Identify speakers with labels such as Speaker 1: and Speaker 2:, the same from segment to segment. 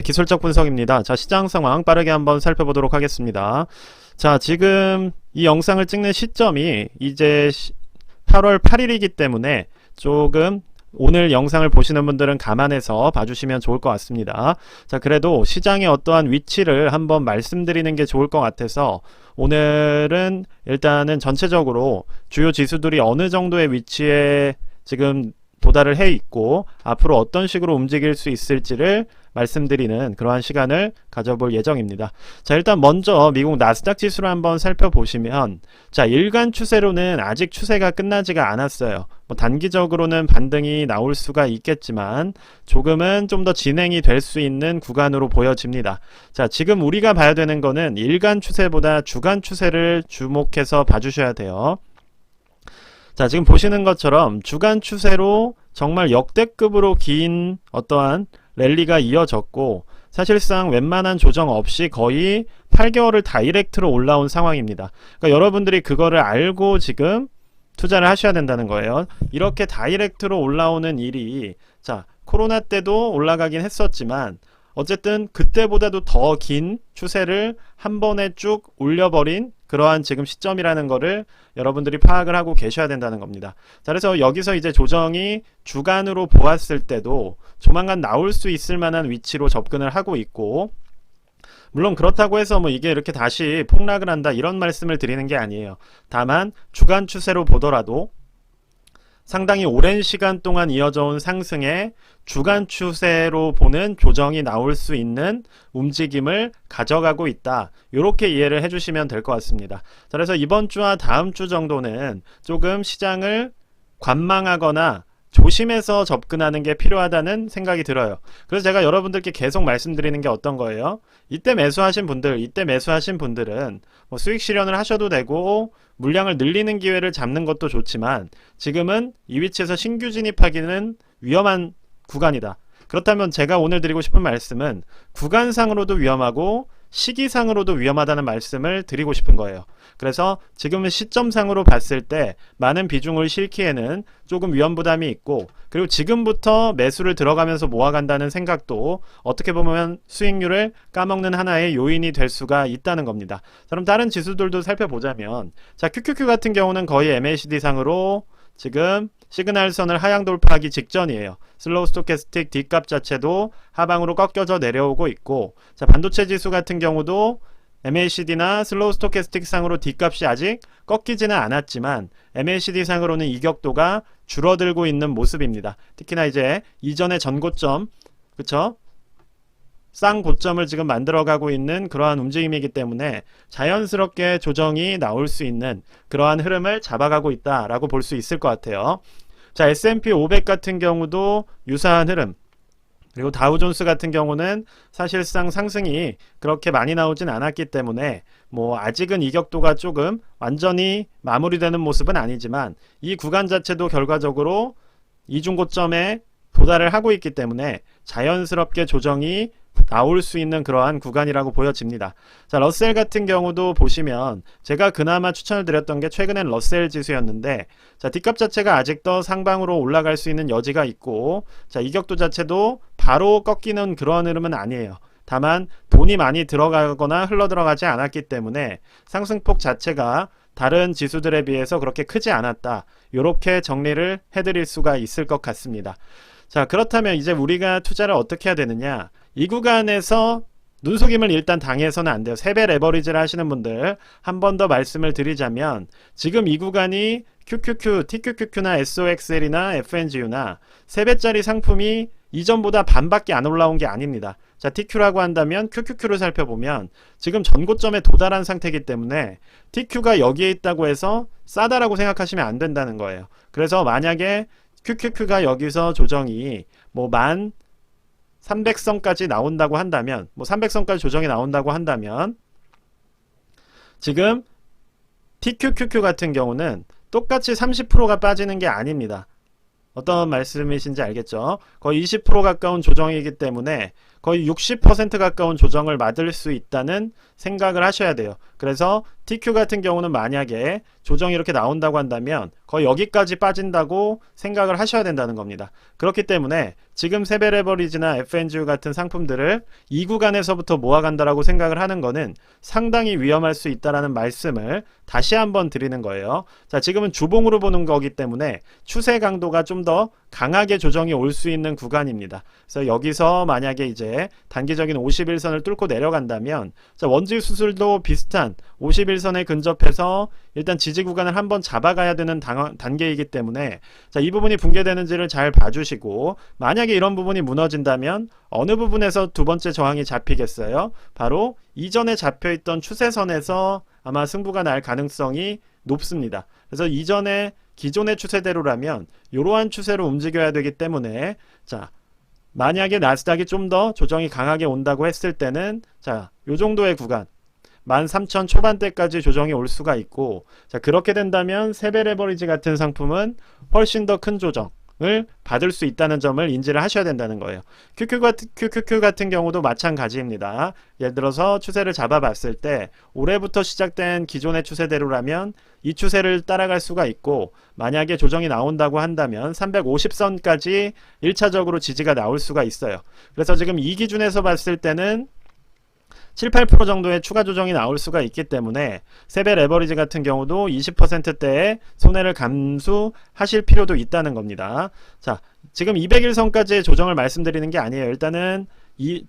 Speaker 1: 기술적 분석입니다. 자, 시장 상황 빠르게 한번 살펴보도록 하겠습니다. 자, 지금 이 영상을 찍는 시점이 이제 8월 8일이기 때문에 조금 오늘 영상을 보시는 분들은 감안해서 봐주시면 좋을 것 같습니다. 자, 그래도 시장의 어떠한 위치를 한번 말씀드리는 게 좋을 것 같아서 오늘은 일단은 전체적으로 주요 지수들이 어느 정도의 위치에 지금 도달을 해 있고 앞으로 어떤 식으로 움직일 수 있을지를 말씀드리는 그러한 시간을 가져볼 예정입니다. 자, 일단 먼저 미국 나스닥 지수를 한번 살펴보시면, 자, 일간 추세로는 아직 추세가 끝나지가 않았어요. 단기적으로는 반등이 나올 수가 있겠지만 조금은 좀 더 진행이 될 수 있는 구간으로 보여집니다. 자, 지금 우리가 봐야 되는 거는 일간 추세보다 주간 추세를 주목해서 봐주셔야 돼요. 자, 지금 보시는 것처럼 주간 추세로 정말 역대급으로 긴 어떠한 랠리가 이어졌고, 사실상 웬만한 조정 없이 거의 8개월을 다이렉트로 올라온 상황입니다. 그러니까 여러분들이 그거를 알고 지금 투자를 하셔야 된다는 거예요. 이렇게 다이렉트로 올라오는 일이, 자, 코로나 때도 올라가긴 했었지만 어쨌든 그때보다도 더 긴 추세를 한 번에 쭉 올려버린 그러한 지금 시점이라는 거를 여러분들이 파악을 하고 계셔야 된다는 겁니다. 자, 그래서 여기서 이제 조정이 주간으로 보았을 때도 조만간 나올 수 있을 만한 위치로 접근을 하고 있고, 물론 그렇다고 해서 뭐 이게 이렇게 다시 폭락을 한다 이런 말씀을 드리는 게 아니에요. 다만 주간 추세로 보더라도 상당히 오랜 시간 동안 이어져 온 상승에 주간 추세로 보는 조정이 나올 수 있는 움직임을 가져가고 있다. 이렇게 이해를 해주시면 될 것 같습니다. 자, 그래서 이번 주와 다음 주 정도는 조금 시장을 관망하거나 조심해서 접근하는 게 필요하다는 생각이 들어요. 그래서 제가 여러분들께 계속 말씀드리는 게 어떤 거예요? 이때 매수하신 분들은 뭐 수익 실현을 하셔도 되고 물량을 늘리는 기회를 잡는 것도 좋지만 지금은 이 위치에서 신규 진입하기는 위험한 구간이다. 그렇다면 제가 오늘 드리고 싶은 말씀은 구간상으로도 위험하고 시기상으로도 위험하다는 말씀을 드리고 싶은 거예요. 그래서 지금은 시점상으로 봤을 때 많은 비중을 실기에는 조금 위험 부담이 있고, 그리고 지금부터 매수를 들어가면서 모아간다는 생각도 어떻게 보면 수익률을 까먹는 하나의 요인이 될 수가 있다는 겁니다. 그럼 다른 지수들도 살펴보자면, 자, QQQ 같은 경우는 거의 MACD 상으로 지금 시그널선을 하향 돌파하기 직전이에요. 슬로우 스토캐스틱 D값 자체도 하방으로 꺾여져 내려오고 있고, 자, 반도체 지수 같은 경우도 MACD나 슬로우 스토캐스틱 상으로 D값이 아직 꺾이지는 않았지만 MACD 상으로는 이격도가 줄어들고 있는 모습입니다. 특히나 이제 이전의 전고점, 그쵸? 쌍고점을 지금 만들어가고 있는 그러한 움직임이기 때문에 자연스럽게 조정이 나올 수 있는 그러한 흐름을 잡아가고 있다라고 볼 수 있을 것 같아요. 자, S&P 500 같은 경우도 유사한 흐름, 그리고 다우존스 같은 경우는 사실상 상승이 그렇게 많이 나오진 않았기 때문에 뭐 아직은 이격도가 조금 완전히 마무리되는 모습은 아니지만 이 구간 자체도 결과적으로 이중고점에 도달을 하고 있기 때문에 자연스럽게 조정이 나올 수 있는 그러한 구간이라고 보여집니다. 자, 러셀 같은 경우도 보시면 제가 그나마 추천을 드렸던 게 최근엔 러셀 지수였는데, 자, D값 자체가 아직도 상방으로 올라갈 수 있는 여지가 있고, 자, 이격도 자체도 바로 꺾이는 그런 흐름은 아니에요. 다만 돈이 많이 들어가거나 흘러 들어가지 않았기 때문에 상승폭 자체가 다른 지수들에 비해서 그렇게 크지 않았다. 이렇게 정리를 해드릴 수가 있을 것 같습니다. 자, 그렇다면 이제 우리가 투자를 어떻게 해야 되느냐? 이 구간에서 눈속임을 일단 당해서는 안 돼요. 세배 레버리지를 하시는 분들 한 번 더 말씀을 드리자면, 지금 이 구간이 QQQ, TQQQ나 SOXL이나 FNGU나 3배짜리 상품이 이전보다 반밖에 안 올라온 게 아닙니다. 자, TQ라고 한다면 QQQ를 살펴보면 지금 전고점에 도달한 상태이기 때문에 TQ가 여기에 있다고 해서 싸다라고 생각하시면 안 된다는 거예요. 그래서 만약에 QQQ가 여기서 조정이 뭐 1300선까지 나온다고 한다면, 뭐 300선까지 조정이 나온다고 한다면, 지금 TQQQ 같은 경우는 똑같이 30%가 빠지는 게 아닙니다. 어떤 말씀이신지 알겠죠? 거의 20% 가까운 조정이기 때문에 거의 60% 가까운 조정을 받을 수 있다는 생각을 하셔야 돼요. 그래서 TQ 같은 경우는 만약에 조정이 이렇게 나온다고 한다면 거의 여기까지 빠진다고 생각을 하셔야 된다는 겁니다. 그렇기 때문에 지금 세배 레버리지나 FNGU 같은 상품들을 이 구간에서부터 모아간다라고 생각을 하는 거는 상당히 위험할 수 있다라는 말씀을 다시 한번 드리는 거예요. 자, 지금은 주봉으로 보는 거기 때문에 추세 강도가 좀 더 강하게 조정이 올 수 있는 구간입니다. 그래서 여기서 만약에 이제 단기적인 51선을 뚫고 내려간다면, 자, 원지 수술도 비슷한 51선에 근접해서 일단 지지 구간을 한번 잡아가야 되는 단계이기 때문에, 자, 이 부분이 붕괴되는지를 잘 봐주시고, 만약에 이런 부분이 무너진다면 어느 부분에서 두 번째 저항이 잡히겠어요? 바로 이전에 잡혀있던 추세선에서 아마 승부가 날 가능성이 높습니다. 그래서 이전에 기존의 추세대로라면 이러한 추세로 움직여야 되기 때문에, 자, 만약에 나스닥이 좀 더 조정이 강하게 온다고 했을 때는, 자, 요 정도의 구간 13,000 초반대까지 조정이 올 수가 있고, 자, 그렇게 된다면 세배 레버리지 같은 상품은 훨씬 더 큰 조정을 받을 수 있다는 점을 인지를 하셔야 된다는 거예요. QQQ 같은 경우도 마찬가지입니다. 예를 들어서 추세를 잡아봤을 때 올해부터 시작된 기존의 추세대로라면 이 추세를 따라갈 수가 있고, 만약에 조정이 나온다고 한다면 350선까지 1차적으로 지지가 나올 수가 있어요. 그래서 지금 이 기준에서 봤을 때는 7, 8% 정도의 추가 조정이 나올 수가 있기 때문에 세배 레버리지 같은 경우도 20%대의 손해를 감수하실 필요도 있다는 겁니다. 자, 지금 200일선까지의 조정을 말씀드리는 게 아니에요. 일단은 이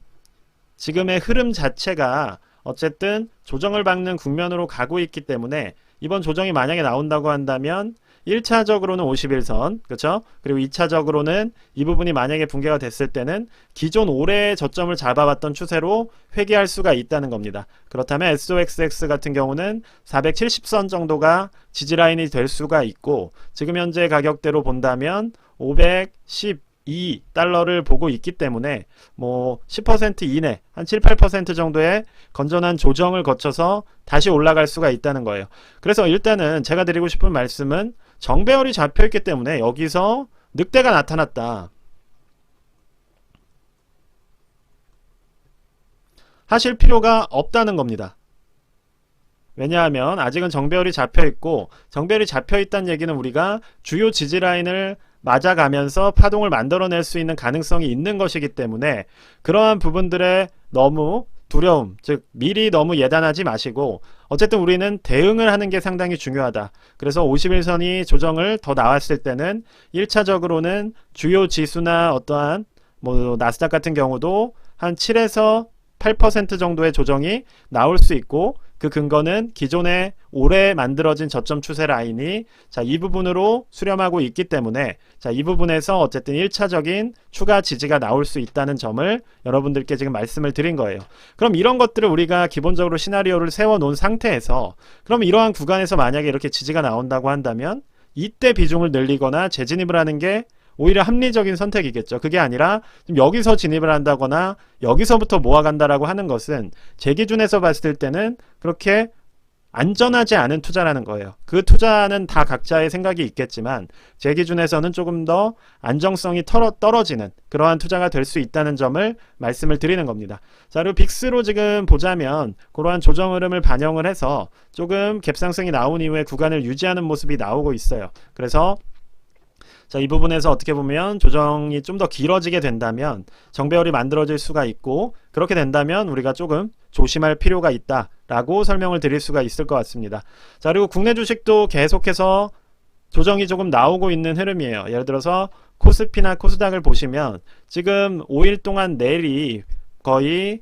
Speaker 1: 지금의 흐름 자체가 어쨌든 조정을 받는 국면으로 가고 있기 때문에 이번 조정이 만약에 나온다고 한다면 1차적으로는 51선, 그렇죠? 그리고 2차적으로는 이 부분이 만약에 붕괴가 됐을 때는 기존 올해의 저점을 잡아왔던 추세로 회귀할 수가 있다는 겁니다. 그렇다면 SOXX 같은 경우는 470선 정도가 지지라인이 될 수가 있고, 지금 현재 가격대로 본다면 512달러를 보고 있기 때문에 뭐 10% 이내, 한 7, 8% 정도의 건전한 조정을 거쳐서 다시 올라갈 수가 있다는 거예요. 그래서 일단은 제가 드리고 싶은 말씀은 정배열이 잡혀있기 때문에 여기서 늑대가 나타났다 하실 필요가 없다는 겁니다. 왜냐하면 아직은 정배열이 잡혀있고, 정배열이 잡혀있다는 얘기는 우리가 주요 지지라인을 맞아가면서 파동을 만들어낼 수 있는 가능성이 있는 것이기 때문에 그러한 부분들에 너무 두려움, 즉 미리 너무 예단하지 마시고, 어쨌든 우리는 대응을 하는 게 상당히 중요하다. 그래서 51선이 조정을 더 나왔을 때는 1차적으로는 주요 지수나 어떠한 뭐 나스닥 같은 경우도 한 7에서 8% 정도의 조정이 나올 수 있고, 그 근거는 기존에 올해 만들어진 저점 추세 라인이, 자, 이 부분으로 수렴하고 있기 때문에, 자, 이 부분에서 어쨌든 1차적인 추가 지지가 나올 수 있다는 점을 여러분들께 지금 말씀을 드린 거예요. 그럼 이런 것들을 우리가 기본적으로 시나리오를 세워 놓은 상태에서, 그럼 이러한 구간에서 만약에 이렇게 지지가 나온다고 한다면 이때 비중을 늘리거나 재진입을 하는 게 오히려 합리적인 선택이겠죠. 그게 아니라 여기서 진입을 한다거나 여기서부터 모아간다라고 하는 것은 제 기준에서 봤을 때는 그렇게 안전하지 않은 투자라는 거예요. 그 투자는 다 각자의 생각이 있겠지만 제 기준에서는 조금 더 안정성이 떨어지는 그러한 투자가 될 수 있다는 점을 말씀을 드리는 겁니다. 자, 그리고 빅스로 지금 보자면 그러한 조정 흐름을 반영을 해서 조금 갭상승이 나온 이후에 구간을 유지하는 모습이 나오고 있어요. 그래서 자, 이 부분에서 어떻게 보면 조정이 좀 더 길어지게 된다면 정배열이 만들어질 수가 있고, 그렇게 된다면 우리가 조금 조심할 필요가 있다라고 설명을 드릴 수가 있을 것 같습니다. 자, 그리고 국내 주식도 계속해서 조정이 조금 나오고 있는 흐름이에요. 예를 들어서 코스피나 코스닥을 보시면 지금 5일 동안 내일이 거의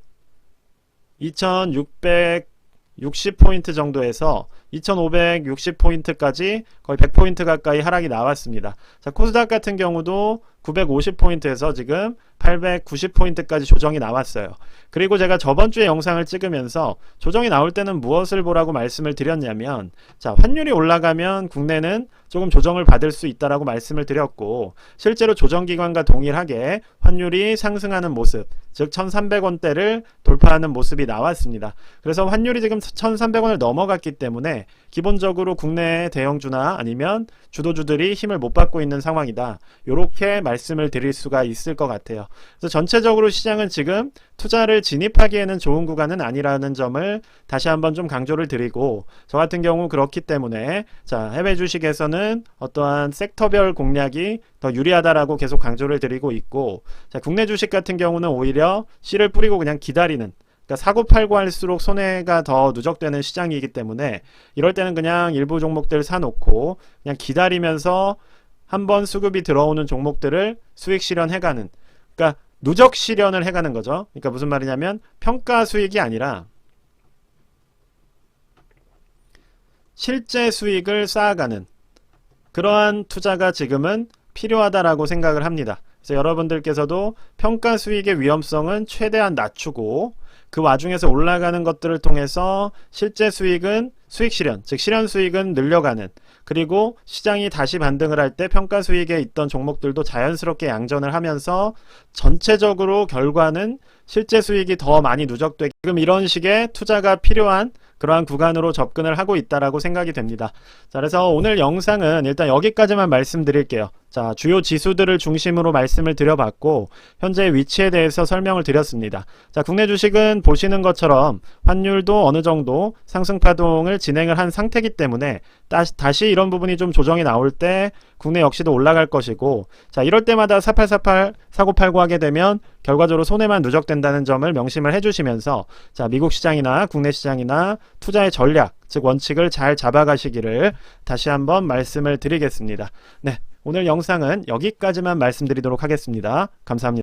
Speaker 1: 2660포인트 정도에서 2560포인트까지 거의 100포인트 가까이 하락이 나왔습니다. 자, 코스닥 같은 경우도 950포인트에서 지금 890포인트까지 조정이 나왔어요. 그리고 제가 저번 주에 영상을 찍으면서 조정이 나올 때는 무엇을 보라고 말씀을 드렸냐면, 자, 환율이 올라가면 국내는 조금 조정을 받을 수 있다라고 말씀을 드렸고, 실제로 조정기관과 동일하게 환율이 상승하는 모습, 즉 1300원대를 돌파하는 모습이 나왔습니다. 그래서 환율이 지금 1300원을 넘어갔기 때문에 때문에 기본적으로 국내 대형주나 아니면 주도주들이 힘을 못 받고 있는 상황이다. 이렇게 말씀을 드릴 수가 있을 것 같아요. 그래서 전체적으로 시장은 지금 투자를 진입하기에는 좋은 구간은 아니라는 점을 다시 한번 좀 강조를 드리고, 저 같은 경우 그렇기 때문에 자, 해외 주식에서는 어떠한 섹터별 공략이 더 유리하다라고 계속 강조를 드리고 있고, 자, 국내 주식 같은 경우는 오히려 씨를 뿌리고 그냥 기다리는, 그러니까 사고 팔고 할수록 손해가 더 누적되는 시장이기 때문에 이럴 때는 그냥 일부 종목들 사놓고 그냥 기다리면서 한번 수급이 들어오는 종목들을 수익 실현해가는, 그러니까 누적 실현을 해가는 거죠. 그러니까 무슨 말이냐면 평가 수익이 아니라 실제 수익을 쌓아가는 그러한 투자가 지금은 필요하다라고 생각을 합니다. 그래서 여러분들께서도 평가 수익의 위험성은 최대한 낮추고 그 와중에서 올라가는 것들을 통해서 실제 수익은 수익 실현, 즉 실현 수익은 늘려가는, 그리고 시장이 다시 반등을 할 때 평가 수익에 있던 종목들도 자연스럽게 양전을 하면서 전체적으로 결과는 실제 수익이 더 많이 누적되게, 지금 이런 식의 투자가 필요한 그러한 구간으로 접근을 하고 있다라고 생각이 됩니다. 자, 그래서 오늘 영상은 일단 여기까지만 말씀드릴게요. 자, 주요 지수들을 중심으로 말씀을 드려봤고 현재 위치에 대해서 설명을 드렸습니다. 자, 국내 주식은 보시는 것처럼 환율도 어느 정도 상승 파동을 진행을 한 상태이기 때문에 다시 이런 부분이 좀 조정이 나올 때 국내 역시도 올라갈 것이고, 자, 이럴 때마다 4848 사고팔고 하게 되면 결과적으로 손해만 누적된다는 점을 명심을 해주시면서, 자, 미국 시장이나 국내 시장이나 투자의 전략, 즉 원칙을 잘 잡아가시기를 다시 한번 말씀을 드리겠습니다. 네, 오늘 영상은 여기까지만 말씀드리도록 하겠습니다. 감사합니다.